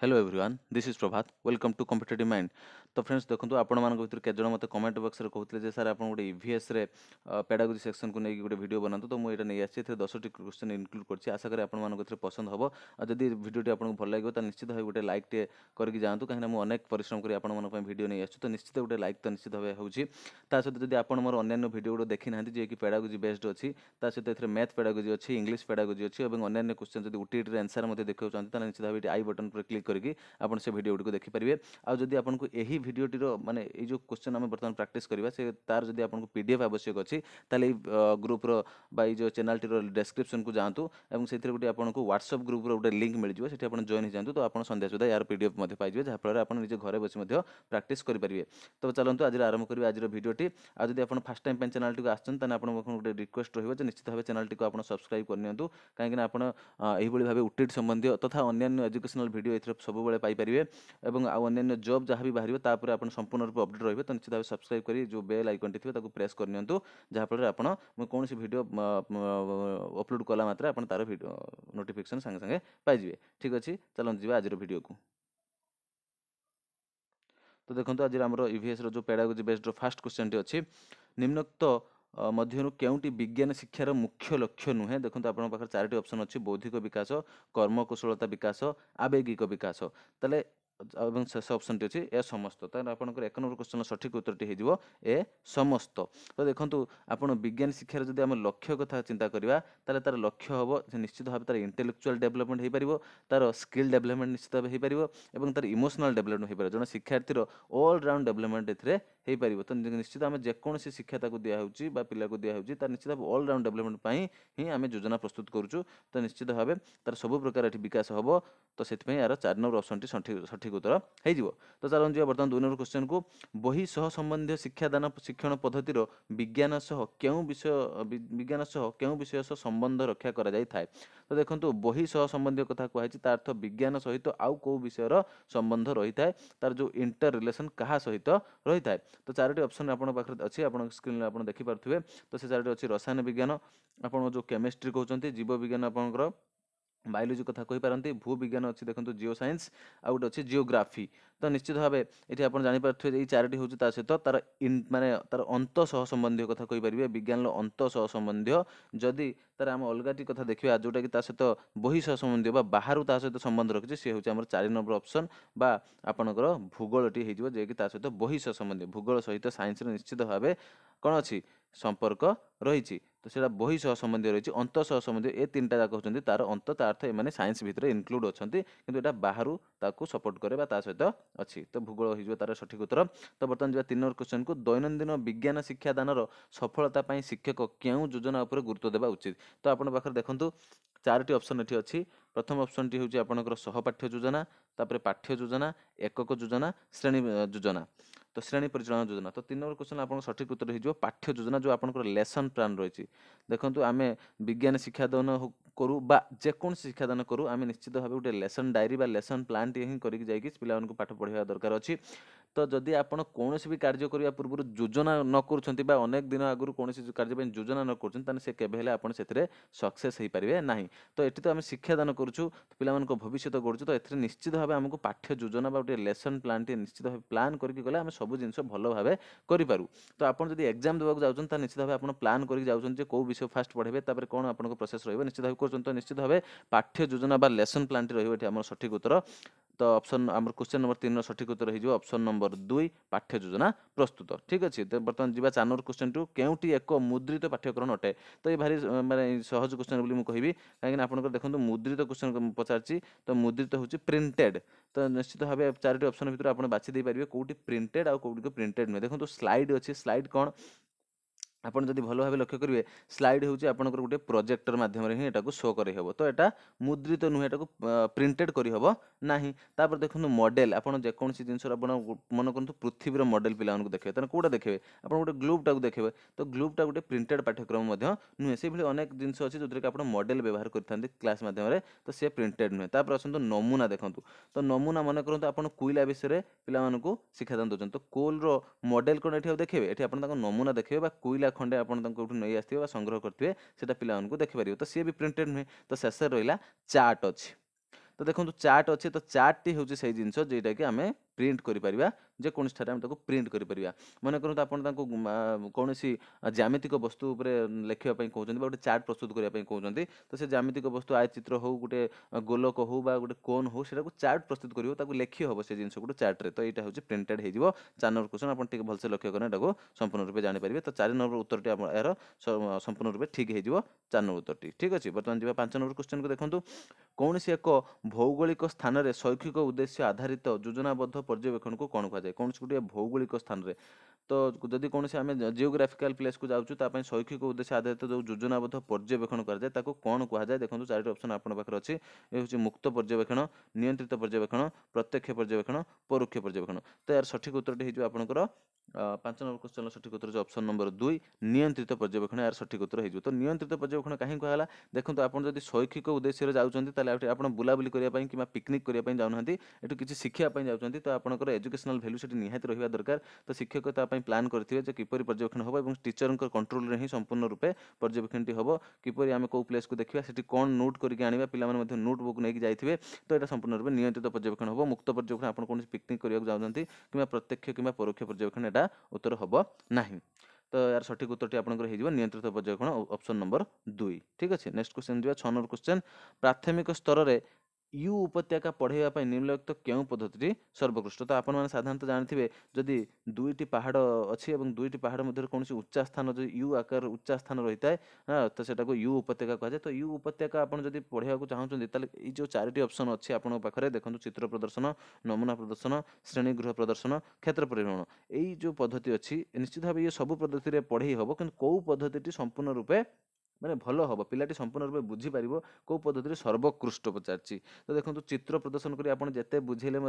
Hello everyone this is Prabhat welcome to Competitive Mind. तो friends देखो आपण मान भर केत मत कमेंट बॉक्स रे कहते सर आप गोटे ईवीएस रे पेडागोजी सेक्शन को लेकिन गोटे वीडियो बनातु तो मुझे नहीं आसी 10टी क्वेश्चन इनक्लूड करछि। आशा करी आपन पसंद हम और जदि वीडियो आपको भल लगे तो निश्चित भाव गोटे लाइक टे करके जातु कहीं मुझे अनेक परिश्रम कर वीडियो नहीं आसु तो निश्चित गोटे लाइक तो निश्चित भाव होची। सहित जब आप मोर अन्य वीडियो गुड देखी ना जी कि पेडागोजी बेस्ड अच्छी सहित मैथ पेडागोजी अच्छी इंग्लिश पेडागोजी अच्छी और अन्य क्वेश्चन जब ओटीटी आंसर देखा चाहते हैं निश्चित भाव आई बटन पर क्लिक करके आप से वीडियो गुड़ी देखिपारे। आउ जदि आपको यही भिडियोटीर माने ये जो क्वेश्चन आम बर्तमान प्रैक्टिस करवा से तार जदि आपको पीडीएफ आवश्यक अच्छी ताले ग्रुपर बाई जो चैनलटीर डिस्क्रिप्शन को जातु और से गोटे आपको व्हाट्सएप ग्रुप गोटे लिंक मिल जाए से जॉइन हो जातु तो आप संध्या सुधा यार पीडीएफ पाइबे जहाँफल आप निजे घरे बस प्रैक्टिस करेंगे। तो चलते आज आरंभ करेंगे आज भिडियोटी। आज जब आप फर्स्ट टाइम चैनल टी आसान आप गोटे रिक्वेस्ट रही निश्चित भाव चैनल टी आप सब्सक्राइब करनी कहीं आपड़ी भाव ओटीटी संबंधी तथा अन्य एजुकेशनल वीडियो ये सब पाइपर और अन्य जॉब जहाँ भी बाहर तापर आप संपूर्ण रूप अपडेट रही तो निश्चित भाव सब्सक्राइब कर जो बेल आइकन थे प्रेस करनी जहाँफल आप कौन वीडियो अपलोड कला मात्रा आप तार नोटिफिकेशन सांगे सांगे पाइबे। ठीक अच्छे चलते जी आज वीडियो को। तो देखो आज आम ईवीएस जो pedagogy based fast question T अच्छी निम्नोक्त मध्य केउटी विज्ञान शिक्षार मुख्य लक्ष्य नुहे। देखो आप पाखे 4टी ऑप्शन अच्छी बौद्धिक विकास कर्मकुशलता विकास आवेगिक विकास ताले शेष ऑप्शन टी अच्छी ए समस्त तो आपंकर 1 नंबर क्वेश्चन सठिक उत्तर हो ए समस्त। तो देखो आप विज्ञान शिक्षार जब आम लक्ष्य कथा चिंता करवा तार लक्ष्य हम निश्चित भाव तार इंटेलेक्चुअल डेवलपमेंट हो पार तार स्किल डेवलपमेंट निश्चित भाव हो पार तार इमोशनल डेवलपमेंट हो पार जन शिक्षार्थी ऑलराउंड डेवलपमेंट हो पार। तो निश्चित आम जेकोसी शिक्षा दिखाई पिला को दिखाई तार निश्चित भाव ऑलराउंड डेवलपमेंट ही आम योजना प्रस्तुत करुँ तो निश्चित भाव तार सब प्रकार विकास हम तो से यार 4 नंबर ऑप्शन टी सठिक उत्तर हो। तो चलते जी बर्तमान 2 नंबर क्वेश्चन को बही सह संबंधी शिक्षादान शिक्षण पद्धतिर विज्ञान सह क्यों विषय सह संबंध रक्षा करा जाय थाए। तो देखो बही सह संबंधी कथा कहै तार अर्थ विज्ञान सहित आउ को विषयर संबंध रही थाए तार जो इंटर रिलेशन कहा सहित रही थाए। तो 4टी ऑप्शन आपन पाखरे अच्छी आप स्क्रीन आप देखि पारुथिबे। तो से 4टी अच्छी रसायन विज्ञान आपन जो केमिस्ट्री कहउचंती जीव विज्ञान आपनकर बायोलोजी कथा कही पारती भू विज्ञान अच्छी देखो जियो साइंस आ गोटे अच्छी जियोग्राफी। तो निश्चित भाव ये आप जापर ये 4टी हूँ सहित तार माने तार अंत सह संबंधी कथा कही पारे विज्ञान अंत सह संबंधी जदि तार आम अलगाटी कथा देखा जोटा कि सहित बही सह संबंधी बाहर सहित संबंध रखिए सी हूँ 4 नंबर ऑप्शन बा आपणकर भूगोलटी हो कि सहित बही सह संबंधी भूगोल सहित साइंस निश्चित भाव कौन अच्छी संपर्क रही। तो सेटा बही सह संबंधी रही अंत सह संबंधी ए 3टा जाक होचंती तार अंत तार्थ एमाने साइंस भितर इनक्लूड अछंती किंतु एटा बाहरु ताकू सपोर्ट करे बा ता सहित अछि। तो भूगोल हिजो तार सठिक उत्तर। तो बर्तमान जब 3 नंबर क्वेश्चन को दैनंदिन विज्ञान शिक्षादानर सफलता पई शिक्षक केउ योजना उपर गुरुत्व देबा उचित। तो आपण पाखर देखंतु 4टी ऑप्शन एठी अछि। प्रथम ऑप्शन टी होची आपनकर सहपाठ्य योजना तापर पाठ्य योजना एकक योजना श्रेणी योजना तो श्रेणी परिचालन योजना। तो 3 नंबर क्वेश्चन आपन सठिक उत्तर हो पाठ्य योजना जो आपनकर लेसन प्लान रही। देखो आम विज्ञान शिक्षादान करूँ बा जेकोन शिक्षादान करूँ आम निश्चित भाव गोटे लेसन डायरी बा लेसन प्लान टी करके जाकि पिला पाठ पढ़ाया दरकार अच्छी। तो जदि आपण कौन भी कार्य करने पूर्व योजना न कर अनेक दिन आगु कौन कार्य योजना न कर से केवे आप सक्सेस हो पारे ना। तो ये तो आम शिक्षादान करूँ पिला भविष्य गढ़ु तो ये निश्चित भाव आमको पाठ्य योजना गोटे लेसन प्लान टी निश्चित भाव प्लान करके गले आम सब जिन भल भाव करूँ। तो आप जब एग्जाम देवाक जाऊँ निश्चित भाव आप प्लान करके जाऊँ कौ विषय फास्ट पढ़े तापर कौन आप प्रोसेस रही निश्चित भाव कर तो निश्चित भाव पाठ्य योजना बा लेसन प्लान टी रही आम सठिक उत्तर। तो ऑप्शन आम क्वेश्चन नंबर 3 सठिक उत्तर हो ऑप्शन नंबर 2 पाठ्य योजना प्रस्तुत। ठीक अच्छे। तो बर्तमान जी 4 नंबर क्वेश्चन टू केउटी एक मुद्रित पाठ्यक्रम अटे। तो ये भारी माने सहज क्वेश्चन बोली कहि कहीं आपन देखो मुद्रित क्वेश्चन पचार तो मुद्रित हूँ प्रिंटेड। तो निश्चित भाव 4टी ऑप्शन भितर आप बाछि दे पारिबे कोउटी प्रिंटेड आ कोउटी प्रिंटेड नुहे। देखो स्लाइड अच्छी स्लाइड कौन आपन जदि भल भाव लक्ष्य करेंगे स्लाइड हूँ आपंकर गोटे प्रोजेक्टर मध्यम ही शो कर हे। तो यहाँ मुद्रित नुहे प्रिंटेड करहब ना। तापर देखो मॉडल आप जेकोसी जिन मन करूँ पृथ्वीर मॉडल पिला देखिए तेना कौटा देखिए आप गोटे ग्लूबटा देखिए। तो ग्लूबटा गोटे प्रिंटेड पाठ्यक्रम नुहे से अनेक जिन अच्छी जो कि आप मॉडल व्यवहार करते क्लास मध्यम तो सी प्रिंटेड नुहे। तापर आसतु नमूना देखूँ। तो नमूना मन करूँ आप कोईला विषय पिला शिक्षादान दौरान तो कोल मॉडल कौन ये देखिए ये आप नमूना देखिए कोईला खंडे आप नहीं आसते संग्रह करेंगे से पिला देखिपारे तो सी भी प्रिंटेड नुहे। तो शेष रहा चार्ट अच्छी। तो देखो चार्ट अच्छे तो चार्ट हूँ से जिनस जोटा कि आम प्रिंट करें जेकोसी ठार प्रिंट करें मन करते आप कौन ज्यामितिक वस्तु लिखापी कहते गोटे चार्ट प्रस्तुत करने कहते तो से ज्यामितिक वस्तु आय चित्र हो गोटे गोलक हो गोटे कोन हो से चार्ट प्रस्तुत कर लिखी हम से जिन गोटे चार्ट तो यहाँ हूँ प्रिंटेड हो 4 नंबर क्वेश्चन आप भलसे लक्ष्य करें संपूर्ण रूप जापर तो 4 नंबर उत्तर यार संपूर्ण रूप ठीक हो 4 नंबर उत्तर ठीक अच्छे। बर्तमान जी 5 नंबर क्वेश्चन को देखो कौन सी एक भौगोलिक स्थान में शैक्षिक उद्देश्य आधारित योजनाबद्ध पर्यवेक्षण को कौन कहुए कौन गोटे भौगोलिक स्थान में तो जदि कौन से आम जियोग्राफिकल प्लेस को जाऊँ शैक्षिक उद्देश्य आधारित जो योजनाबद्ध पर्यवेक्षण कराए कौन कहुए देखो 4टी ऑप्शन आप अच्छे ये हूँ मुक्त पर्यवेक्षण नियंत्रित पर्यवेक्षण प्रत्यक्ष पर्यवेक्षण परोक्ष पर्यवेक्षण तो यार सठिक उत्तर हो आपंकर 5 नंबर क्वेश्चन सठिक उत्तर ऑप्शन नंबर 2 नियंत्रित पर्यवेक्षण यार सठिक उत्तर हो तो नियंत्रित पर्यवेक्षण कहीं कहला देखो आप शैक्षिक उद्देश्य जाऊँच आप बुलाबुली करने कि पिकनिक करने जाऊना ये किसी शिखापी जाऊँच तो आपंकर एजुकेशनल भैल्यू से निहाती रहा दरकार तो शिक्षकता प्लान करेंगे किपर पर्यवेक्षण हम और टीचर कंट्रोल में ही संपूर्ण रूपे पर्यवेक्षण हम किपर आम कौ प्लेस को देखा से कौन नोट करके आने पे नोटबुक नहीं जाइए तो यहाँ संपूर्ण रूप नियंत्रित पर्यवेक्षण हम मुक्त पर्यवेक्षण आप कौन पिकनिक करने जाऊँच कि प्रत्यक्ष कि परोक्ष पर्यवेक्षण यहाँ उत्तर हम ना तो यार सठिक उत्तर आपंकर नियंत्रित पर्यवेक्षण ऑप्शन नंबर 2 ठीक अच्छे। नेक्स्ट क्वेश्चन दिया 6 नंबर क्वेश्चन प्राथमिक स्तर में यू उपत्यका पढ़ाई निम्नलिखित क्यों पद्धति सर्वोत्कृष्ट तो आपने साधारणतः जानते जदि दुईटी पहाड़ अच्छी और दुईटी पहाड़ मध्य कौन उच्चा स्थान जो यू आकार उच्चा स्थान रही है हाँ तो सेटा को यू उपत्यका कहुए तो यू उपत्यका आप जब पढ़ाई चाहते ये जो 4टी ऑप्शन अच्छी आपन पाखे देखो चित्र प्रदर्शन नमूना प्रदर्शन श्रेणीगृह प्रदर्शन क्षेत्र परिभ्रमण यही जो पद्धति अच्छी निश्चित भाव ये सब पद्धति पढ़ाई हम कि कौ पद्धति संपूर्ण रूपे माने भल हम पिलाटी संपूर्ण रूप बुझीपर कौ पद्धति सर्वोत्कृष्ट पचार तो देखो चित्र प्रदर्शन कर आप जिते बुझेले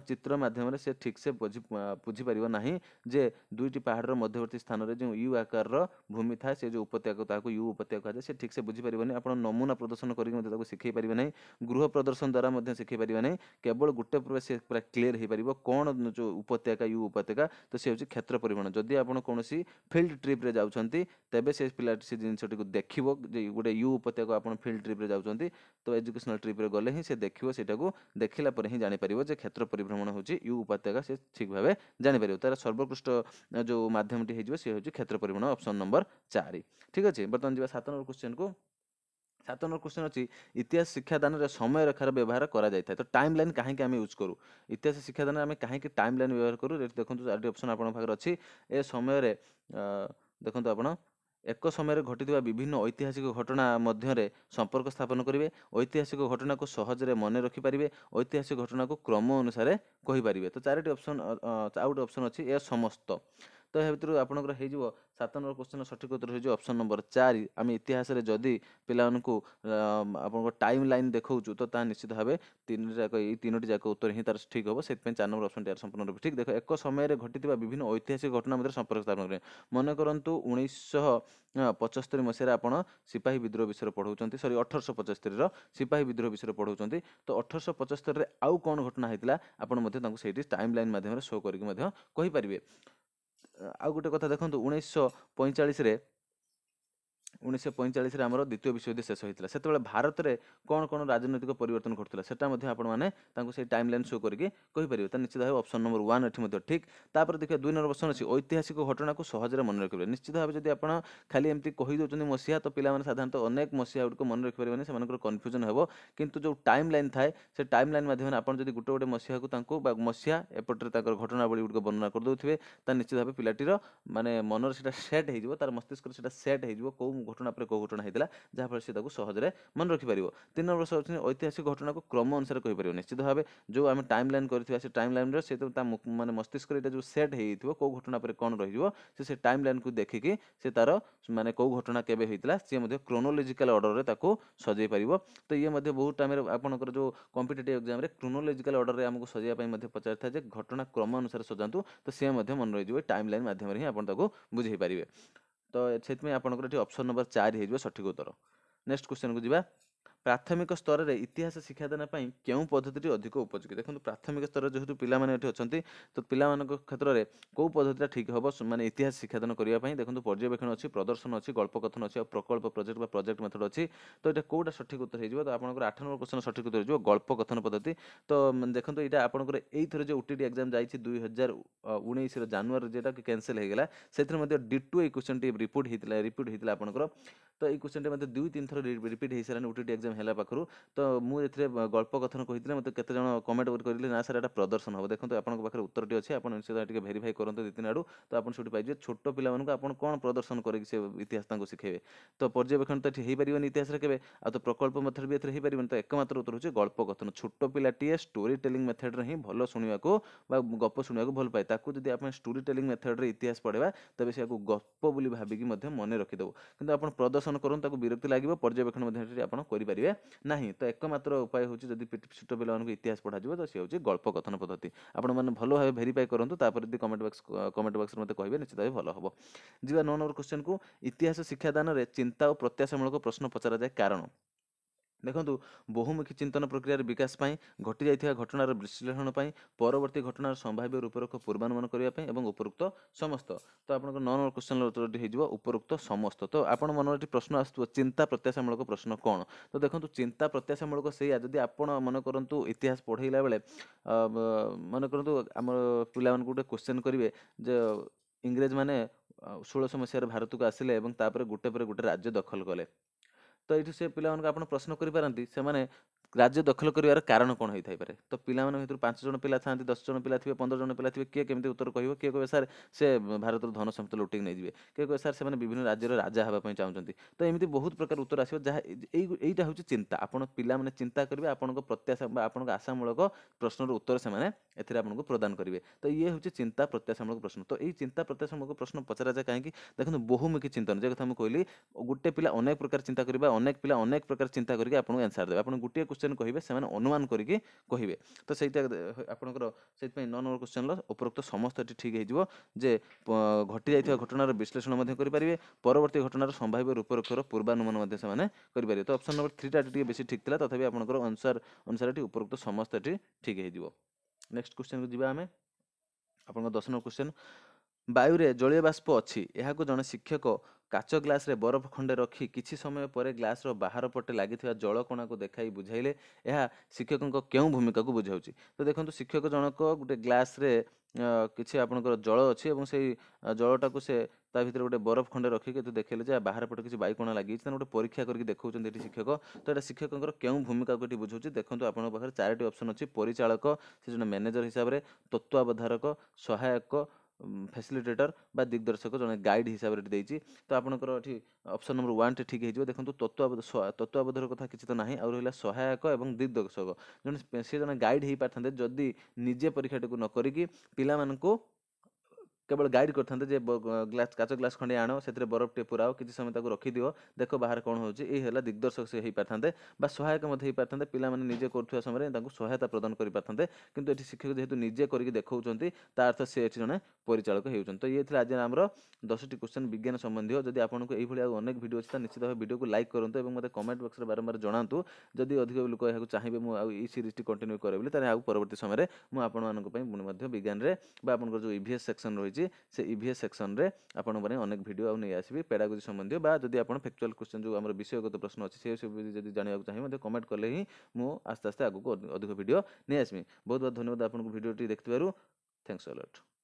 चित्र मध्यम से ठीक से बुझीपर ना जे दुईटी पहाड़ मध्यवर्ती स्थान में जो यू आकार भूमि था से जो उपत्यका यू उपत्यका कहुए से ठीक से बुझीपर आप नमूना प्रदर्शन करके शिखई पारे ना गृह प्रदर्शन द्वारा शिखई पारे ना केवल गोटे से पूरा क्लीयर हो पार कौन जो उपत्यका यू उपत्यका तो सी हूँ क्षेत्र परिमाण जदि आप कौन फिल्ड ट्रिप्रे जाऊँच तेबे से पिला से जिनटी देखो गोटे यू उपत्यका आप फिल्ड ट्रिप्रे जाऊँच तो एजुकेशनल ट्रिप्रे गले ही से देखो सेटा को देखला पर ही जापर जे क्षेत्र परिभ्रमण हूँ यू उपत्यका से ठीक भाव जापर तार सर्वोत्कृष्ट जो मध्यमटी हो सी हूँ क्षेत्र परिभ्रमण ऑप्शन नंबर 4 ठीक अच्छे। बर्तमान जी 7 नंबर क्वेश्चन को 7 नंबर क्वेश्चन अच्छी इतिहास शिक्षादान में समय रेखार व्यवहार करा जाए तो टाइम लाइन कहीं आम यूज करूँ इतिहास शिक्षादान में कहीं टाइम लाइन व्यवहार करूँ देखो 4टी ऑप्शन आप अच्छी ए समय देखो आप एक समय घटी विभिन्न ऐतिहासिक घटना मध्य संपर्क स्थापन करेंगे ऐतिहासिक घटना को सहजरे मन रखिपारे ऐतिहासिक घटना को क्रम अनुसार कहींपारे तो 4टी ऑप्शन आउ गोटे ऑप्शन अच्छी ए समस्त तो यह भर आपंकर हो 7 नंबर क्वेश्चन सठिक उत्तर हो ऑप्शन नंबर 4 आम इतिहास जदि पिला आप टाइम लाइन देखा तो निश्चित भाव 3टी जाक उत्तर ही तार ठीक हम से 4 नंबर ऑप्शन यार संपूर्ण रूप ठीक देखो एक समय घटी विभिन्न ऐतिहासिक घटना मध्य संपर्क स्थापन करें मन करूँ 1975 मसीह आप सिपाही विद्रोह विषय पढ़ाऊँ सरी 1875 सिपाही विद्रोह विषय पढ़ाऊँ तो 1875 आउ कौन घटना होता आपड़ी टाइम लाइन मध्यम शो करके आउ गोटे कथा देखो 1945 आमर द्वितीय विश्वयुद्ध शेष होता से भारत में कौन कौन राजनैतिक परिवर्तन घटूला सेटा आपने टाइम लाइन शो करके कहींपर निश्चित भाव ऑप्शन नंबर 1 ये ठीक। तापर देखिए 2 नंबर क्वेश्चन अच्छी ऐतिहासिक घटना को सहजरे मन रखिए निश्चित भाव जब आप खाली एमती कहीदे मसीहा तो पिला साधारणतः अनेक मसीहा गुड़ मन रखिपारे से कन्फ्यूजन हे किंतु जो टाइम लाइन थाए से टाइम लाइन माध्यम आप गोटे गोटे मसीहा को मसीहा एपटे घटनावली गुड़ वर्णना करदे निश्चित भाव पिलाटीर माने मनर से सेट हो तार मस्तिष्क से सेट हो कौ घटना पर कौ घटना होता जहाँफल से सहजरे मन रखिपार। 3 नंबर ऐतिहासिक घटना को क्रम अनुसार कहींपर निश्चित भाव जो आम टाइम लाइन कर टाइम लाइन से माने मस्तिष्क जो सेट हो कौ घटना पर कौन रही टाइम लाइन को देखिकी से तार माने कौ घटना केबे होइतला सी क्रोनोलॉजिकल ऑर्डर रे ताको सजै पारिबो तो ये बहुत टाइम आपनकर जो कॉम्पिटिटिव एग्जाम रे क्रोनोलॉजिकल ऑर्डर रे हमको सजैया पई पचार था जे घटना क्रम अनुसार सजातु तो सी मन रही टाइम लाइन माध्यम रे ही आपन ताको बुझे पारिबे तो से आपनकर ऑप्शन नंबर 4 हो सठिक उत्तर। नेक्स्ट क्वेश्चन को जीवा ପ୍ରାଥମିକ ସ୍ତରରେ ଇତିହାସ ଶିକ୍ଷାଦାନ ପାଇଁ କେଉଁ ପଦ୍ଧତିଟି ଅଧିକ ଉପଯୋଗୀ? ଦେଖନ୍ତୁ ପ୍ରାଥମିକ ସ୍ତରରେ ଯେହେତୁ ପିଲାମାନେ ଏଠି ଅଛନ୍ତି ତ ପିଲାମାନଙ୍କ କ୍ଷେତ୍ରରେ କେଉଁ ପଦ୍ଧତିଟା ଠିକ୍ ହେବ ମାନେ ଇତିହାସ ଶିକ୍ଷାଦାନ କରିବା ପାଇଁ? ଦେଖନ୍ତୁ ପର୍ଯ୍ୟବେକ୍ଷଣ ଅଛି, ପ୍ରଦର୍ଶନ ଅଛି, ଗଳ୍ପକଥନ ଅଛି ଆଉ ପ୍ରକଳ୍ପ ପ୍ରୋଜେକ୍ଟ ବା ପ୍ରୋଜେକ୍ଟ ମେଥଡ଼ ଅଛି। ତ ଏଇଟା କୋଉଟା ସଠିକ୍ ଉତ୍ତର ହେଇଯିବ? ତ ଆପଣଙ୍କର 8 ନମ୍ବର କ୍ୱେଶ୍ଚନ ସଠିକ୍ ଉତ୍ତର ହେଇଯିବ ଗଳ୍ପକଥନ ପଦ୍ଧତି। ତ ଦେଖନ୍ତୁ ଏଇଟା ଆପଣଙ୍କର ଏଇଥର ଯେଉଁ OTT ଏକ୍ଜାମ୍ ଯାଇଛି 2019 ଜାନୁଆରୀ ଯେଟା କି କ୍ୟାନସେଲ୍ ହେଇଗଲା, ସେଥିରେ ମଧ୍ୟ ଡିଟୋ ଏଇ କ୍ୱେଶ୍ଚନଟି ରିପିଟ୍ ହେଇଥିଲା ଆପଣଙ୍କର। ତ ଏଇ କ୍ୱେଶ୍ଚନଟି ମଧ୍ୟ 2-3 ଥର ରିପିଟ୍ ହେଇସାରିଲାଣି OTT ଏକ୍ଜାମ୍ ହେଲା ପାଖରୁ। ତ ମୁଁ ଏଥିରେ ଗଳ୍ପକଥନ କହିଥିଲେ ମୋତେ କେତେଜଣ କମେଣ୍ଟ କରି କହିଲେ ନା ସାର୍ ଏଇଟା ପ୍ରଦର୍ଶନ ହେବ। ଦେଖନ୍ତୁ ଆପଣଙ୍କ ପାଖରେ ଉତ୍ତରଟି ଅଛି, ଆପଣ ନିଶ୍ଚିତ ଟିକେ ଭେରିଫାଇ କରନ୍ତୁ 2-3 ଆଡ଼ୁ। ତ ଆପଣ ସେଠି ପାଇଯିବେ ଛୋଟ ପିଲାମାନଙ୍କୁ ଆପଣ କ'ଣ ପ୍ରଦର୍ଶନ କରିକି ସେ ଇତିହାସ ତାଙ୍କୁ ଶିଖେଇବେ। ତ ପର୍ଯ୍ୟବେକ୍ଷଣ ତ ଏଠି ହେଇପାରିବନି ଇତିହାସରେ କେବେ, ଆଉ ତ ପ୍ରକଳ୍ପ ମେଥଡ଼ ବି ଏଥିରେ ହେଇପାରିବନି। ତ ଏକମାତ୍ର ଉତ୍ତର ହେଉଛି ଗଳ୍ପକଥନ। ଛୋଟ ପିଲାଟିଏ ଷ୍ଟୋରି ଟେଲିଂ ମେଥଡ଼ରେ ହିଁ ଭଲ ଶୁଣିବାକୁ ବା ଗପ ଶୁଣିବାକୁ ଭଲ ପାଏ। ତାକୁ ଯଦି ଆପଣ ଷ୍ଟୋରି ଟେଲିଂ ମେଥଡ଼ରେ ଇତିହାସ ପଢ଼େଇବା ତେବେ ସେ ଆକୁ ଗପ ବୋଲି ଭାବିକି ମଧ୍ୟ ମନେ ରଖିଦେବ। କିନ୍ତୁ ଆପଣ ପ୍ରଦର୍ଶନ କରନ୍ତୁ ତାକୁ ବିରକ୍ତି ଲାଗିବ, ପର୍ଯ୍ୟବେକ୍ଷଣ ମଧ୍ୟ ଏଠି ଆପଣ କରିପାରିବେ ନାହିଁ। ତ ଏକମାତ୍ର ଉପାୟ ହେଉଛି ଯଦି ଛୋଟ ପିଲାମାନଙ୍କୁ ଇତିହାସ ପଢ଼ାଯିବ ତ ସେ ହେଉଛି ଗଳ୍ପକଥନ ପଦ୍ଧତି। ଆପଣମାନେ ଭଲ ଭାବେ ଭେରିଫାଇ କରନ୍ତୁ, ତାପରେ ଯଦି କମେଣ୍ଟ ବକ୍ସରେ ମୋତେ କହିବେ ନିଶ୍ଚିତ ଭାବେ ଭଲ ହେବ। ଯିବା 9 ନମ୍ବର କ୍ୱେଶ୍ଚନକୁ। ଇତିହାସ ଶିକ୍ଷାଦାନରେ ଚିନ୍ତା ଓ ପ୍ରତ୍ୟାଶାମୂଳକ ପ୍ରଶ୍ନ ପଚରାଯାଏ କାରଣ? ଦେଖନ୍ତୁ ବହୁମୁଖୀ ଚିନ୍ତନ ପ୍ରକ୍ରିୟାର ବିକାଶ ପାଇଁ, ଘଟିଯାଇଥିବା ଘଟଣାର ବିଶ୍ଳେଷଣ ପାଇଁ, ପରବର୍ତ୍ତୀ ଘଟଣାର ସମ୍ଭାବ୍ୟ ରୂପରେଖ ପୂର୍ବାନୁମାନ କରିବା ପାଇଁ ଏବଂ ଉପରୋକ୍ତ ସମସ୍ତ। ତ ଆପଣଙ୍କ 9 ନମ୍ବର କ୍ୱେଶ୍ଚନର ଉତ୍ତରଟି ହେଇଯିବ ଉପରୋକ୍ତ ସମସ୍ତ। ତ ଆପଣ ମନରେ ଏଠି ପ୍ରଶ୍ନ ଆସୁଥିବ ଚିନ୍ତା ପ୍ରତ୍ୟାଶାମୂଳକ ପ୍ରଶ୍ନ କ'ଣ? ତ ଦେଖନ୍ତୁ ଚିନ୍ତା ପ୍ରତ୍ୟାଶାମୂଳକ ସେଇଆ ଯଦି ଆପଣ ମନେ କରନ୍ତୁ ଇତିହାସ ପଢ଼େଇଲା ବେଳେ ମନେ କରନ୍ତୁ ଆମର ପିଲାମାନଙ୍କୁ ଗୋଟେ କ୍ୱେଶ୍ଚନ୍ କରିବେ ଯେ ଇଂରେଜମାନେ 1600 ମସିହାରେ ଭାରତକୁ ଆସିଲେ ଏବଂ ତାପରେ ଗୋଟେ ପରେ ଗୋଟେ ରାଜ୍ୟ ଦଖଲ କଲେ। ତ ଏଇଠି ସେ ପିଲାମାନଙ୍କୁ ଆପଣ ପ୍ରଶ୍ନ କରିପାରନ୍ତି ସେମାନେ ରାଜ୍ୟ ଦଖଲ କରିବାର କାରଣ କ'ଣ ହେଇଥାଇପାରେ? ତ ପିଲାମାନଙ୍କ ଭିତରୁ 5 ଜଣ ପିଲା ଥାଆନ୍ତି, 10 ଜଣ ପିଲା ଥିବେ, 15 ଜଣ ପିଲା ଥିବେ, କିଏ କେମିତି ଉତ୍ତର କହିବ? କିଏ କହିବେ ସାର୍ ସେ ଭାରତର ଧନ ସମ୍ପତ୍ତି ଲୁଟିକି ନେଇଯିବେ, କିଏ କହିବେ ସାର୍ ସେମାନେ ବିଭିନ୍ନ ରାଜ୍ୟର ରାଜା ହେବା ପାଇଁ ଚାହୁଁଛନ୍ତି। ତ ଏମିତି ବହୁତ ପ୍ରକାର ଉତ୍ତର ଆସିବ ଯାହା ଏଇଟା ହେଉଛି ଚିନ୍ତା। ଆପଣ ପିଲାମାନେ ଚିନ୍ତା କରିବେ, ଆପଣଙ୍କ ପ୍ରତ୍ୟାଶା ବା ଆପଣଙ୍କ ଆଶାମୂଳକ ପ୍ରଶ୍ନର ଉତ୍ତର ସେମାନେ ଏଥିରେ ଆପଣଙ୍କୁ ପ୍ରଦାନ କରିବେ। ତ ଇଏ ହେଉଛି ଚିନ୍ତା ପ୍ରତ୍ୟାଶାମୂଳକ ପ୍ରଶ୍ନ। ତ ଏଇ ଚିନ୍ତା ପ୍ରତ୍ୟାଶାମୂଳକ ପ୍ରଶ୍ନ ପଚରାଯାଏ କାହିଁକି? ଦେଖନ୍ତୁ ବହୁମୁଖୀ ଚିନ୍ତନ ଯେ କଥା ମୁଁ କହିଲି, ଗୋଟେ ପିଲା ଅନେକ ପ୍ରକାର ଚିନ୍ତା କରିବା, ଅନେକ ପିଲା ଅନେକ ପ୍ରକାର ଚିନ୍ତା କରିକି ଆପଣଙ୍କୁ ଆନ୍ସାର ଦେବେ। ଆପଣ ଗୋଟିଏ କ୍ୱେଶ୍ଚନ୍ କହିବେ ସେମାନେ ଅନୁମାନ କରିକି କହିବେ। ତ ସେଇଟା ଆପଣଙ୍କର ସେଇଥିପାଇଁ 9 ନମ୍ବର କ୍ୱେଶ୍ଚନର ଉପରୋକ୍ତ ସମସ୍ତ ଏଠି ଠିକ୍ ହେଇଯିବ ଯେ ଘଟିଯାଇଥିବା ଘଟଣାର ବିଶ୍ଳେଷଣ ମଧ୍ୟ କରିପାରିବେ, ପରବର୍ତ୍ତୀ ଘଟଣାର ସମ୍ଭାବ୍ୟ ରୂପରେଖର ପୂର୍ବାନୁମାନ ମଧ୍ୟ ସେମାନେ କରିପାରିବେ। ତ ଅପସନ୍ ନମ୍ବର 3ଟା ଟିକେ ବେଶୀ ଠିକ୍ ଥିଲା, ତଥାପି ଆପଣଙ୍କର ଅନୁସାରେ ଏଠି ଉପରୋକ୍ତ ସମସ୍ତ ଏଠି ଠିକ୍ ହେଇଯିବ। ନେକ୍ସଟ କ୍ୱେଶ୍ଚନକୁ ଯିବା ଆମେ। ଆପଣଙ୍କ 10 ନମ୍ବର କ୍ୱେଶ୍ଚନ। ବାୟୁରେ ଜଳୀୟ ବାଷ୍ପ ଅଛି, ଏହାକୁ ଜଣେ ଶିକ୍ଷକ କାଚ ଗ୍ଲାସରେ ବରଫ ଖଣ୍ଡେ ରଖି କିଛି ସମୟ ପରେ ଗ୍ଲାସର ବାହାର ପଟେ ଲାଗିଥିବା ଜଳ କଣାକୁ ଦେଖାଇ ବୁଝାଇଲେ ଏହା ଶିକ୍ଷକଙ୍କ କେଉଁ ଭୂମିକାକୁ ବୁଝାଉଛି? ତ ଦେଖନ୍ତୁ ଶିକ୍ଷକ ଜଣକ ଗୋଟେ ଗ୍ଲାସରେ କିଛି ଆପଣଙ୍କର ଜଳ ଅଛି ଏବଂ ସେଇ ଜଳଟାକୁ ସେ ତା ଭିତରେ ଗୋଟେ ବରଫ ଖଣ୍ଡେ ରଖିକି ଦେଖେଇଲେ ଯେ ବାହାର ପଟେ କିଛି ବାୟୁକଣା ଲାଗିଛି, ତାହେଲେ ଗୋଟେ ପରୀକ୍ଷା କରିକି ଦେଖାଉଛନ୍ତି ଏଠି ଶିକ୍ଷକ। ତ ଏଟା ଶିକ୍ଷକଙ୍କର କେଉଁ ଭୂମିକାକୁ ଏଠି ବୁଝାଉଛି? ଦେଖନ୍ତୁ ଆପଣଙ୍କ ପାଖରେ 4ଟି ଅପସନ୍ ଅଛି। ପରିଚାଳକ, ସେ ଜଣେ ମ୍ୟାନେଜର ହିସାବରେ, ତତ୍ତ୍ୱାବଧାରକ, ସହାୟକ, ଫ୍ୟାସିଲିଟେଟର ବା ଦିଗଦର୍ଶକ, ଜଣେ ଗାଇଡ଼ ହିସାବରେ ଏଠି ଦେଇଛି। ତ ଆପଣଙ୍କର ଏଠି ଅପସନ୍ ନମ୍ବର 1ଟି ଠିକ୍ ହେଇଯିବ। ଦେଖନ୍ତୁ ତତ୍ତ୍ୱାବଧାରକ କଥା କିଛି ତ ନାହିଁ, ଆଉ ରହିଲା ସହାୟକ ଏବଂ ଦିଗଦର୍ଶକ। ସେ ଜଣେ ଗାଇଡ଼ ହେଇପାରିଥାନ୍ତେ ଯଦି ନିଜେ ପରୀକ୍ଷାଟିକୁ ନ କରିକି ପିଲାମାନଙ୍କୁ କେବଳ ଗାଇଡ଼ କରିଥାନ୍ତେ ଯେ କାଚ ଗ୍ଲାସ୍ ଖଣ୍ଡେ ଆଣ, ସେଥିରେ ବରଫ ଟିକେ ପୁରାଅ, କିଛି ସମୟ ତାକୁ ରଖିଦିଅ, ଦେଖ ବାହାରେ କ'ଣ ହେଉଛି। ଏଇ ହେଲା ଦିଗଦର୍ଶକ ସେ ହେଇପାରିଥାନ୍ତେ, ବା ସହାୟକ ମଧ୍ୟ ହେଇପାରିଥାନ୍ତେ, ପିଲାମାନେ ନିଜେ କରୁଥିବା ସମୟରେ ତାଙ୍କୁ ସହାୟତା ପ୍ରଦାନ କରିପାରିଥାନ୍ତେ। କିନ୍ତୁ ଏଠି ଶିକ୍ଷକ ଯେହେତୁ ନିଜେ କରିକି ଦେଖାଉଛନ୍ତି ତା ଅର୍ଥ ସେ ଏଠି ଜଣେ ପରିଚାଳକ ହେଉଛନ୍ତି। ତ ଇଏ ଥିଲା ଆଜି ଆମର 10ଟି କ୍ୱେଶ୍ଚନ୍ ବିଜ୍ଞାନ ସମ୍ବନ୍ଧୀୟ। ଯଦି ଆପଣଙ୍କୁ ଏଇଭଳି ଆଉ ଅନେକ ଭିଡ଼ିଓ ଅଛି ତ ନିଶ୍ଚିତ ଭାବେ ଭିଡ଼ିଓକୁ ଲାଇକ୍ କରନ୍ତୁ ଏବଂ ମୋତେ କମେଣ୍ଟ ବକ୍ସରେ ବାରମ୍ବାର ଜଣାନ୍ତୁ ଯଦି ଅଧିକ ଲୋକ ଏହାକୁ ଚାହିଁବେ ମୁଁ ଆଉ ଏଇ ସିରିଜଟି କଣ୍ଟିନ୍ୟୁ କରେ ବୋଲି, ତାହେଲେ ଆଉ ପରବର୍ତ୍ତୀ ସମୟରେ ମୁଁ ଆପଣମାନଙ୍କ ପାଇଁ ପୁଣି ମଧ୍ୟ ବିଜ୍ଞାନରେ ବା ଆପଣଙ୍କର ଯେଉଁ EVS ସେକ୍ସନ୍ ରହିଛି ସେ EVS ସେକ୍ସନରେ ଆପଣଙ୍କ ପାଇଁ ଅନେକ ଭିଡ଼ିଓ ଆଉ ନେଇ ଆସିବି ପେଡାଗୋଜି ସମ୍ବନ୍ଧୀୟ, ବା ଯଦି ଆପଣ ଫ୍ୟାକ୍ଚୁଆଲ କ୍ୱେଶ୍ଚନ୍ ଯେଉଁ ଆମର ବିଷୟଗତ ପ୍ରଶ୍ନ ଅଛି ସେ ସବୁ ଯଦି ଜାଣିବାକୁ ଚାହିଁବେ ମଧ୍ୟ କମେଣ୍ଟ କଲେ ହିଁ ମୁଁ ଆସ୍ତେ ଆସ୍ତେ ଆଗକୁ ଅଧିକ ଭିଡ଼ିଓ ନେଇ ଆସିବି। ବହୁତ ବହୁତ ଧନ୍ୟବାଦ ଆପଣଙ୍କୁ ଭିଡ଼ିଓଟି ଦେଖିଥିବାରୁ। ଥ୍ୟାଙ୍କସ୍ ଅ ଲଟ୍।